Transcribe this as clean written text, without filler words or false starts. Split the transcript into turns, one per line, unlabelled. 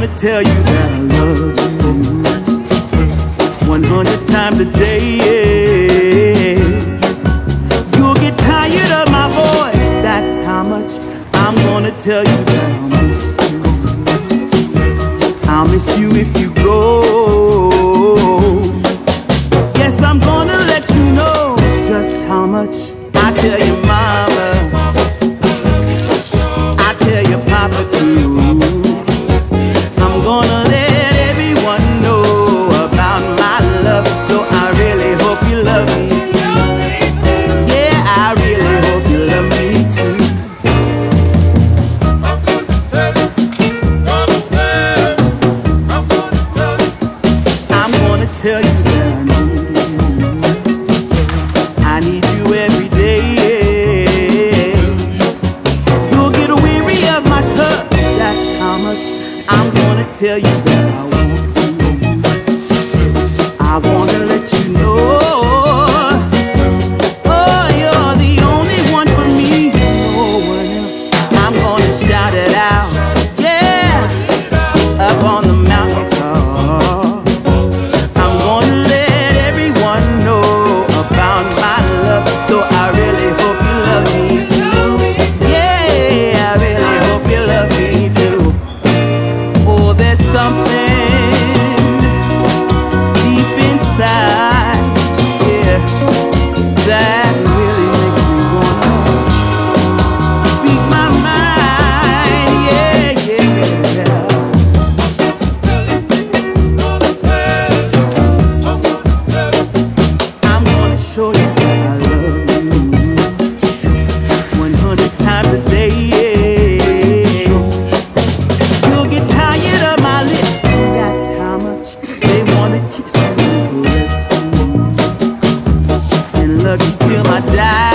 gonna tell you that I love you 100 times a day. You'll get tired of my voice, that's how much I'm gonna tell you that I'll miss you. I'll miss you if you go. Yes, I'm gonna let you know just how much I tell your mama, I tell your papa too. I'm gonna let everyone know about my love, so I really hope you love me too. Yeah, I really hope you love me too.
I'm gonna tell you
that I need you every day. You'll get weary of my touch, that's how much I'm gonna tell you that I want you. I wanna let you know, oh, you're the only one for me, no one else. I'm gonna shout it out, yeah, up on the mountaintop. I'm gonna let everyone know about my love, so I really hope you love me too. Yeah, I really hope you love me too. Oh, there's something deep inside, yeah, that really makes me wanna speak my mind, yeah, yeah. I'm gonna show you that I love you 100 times a day. You'll get tired of my lips, that's how much they wanna kiss you and caress you and love you till I die.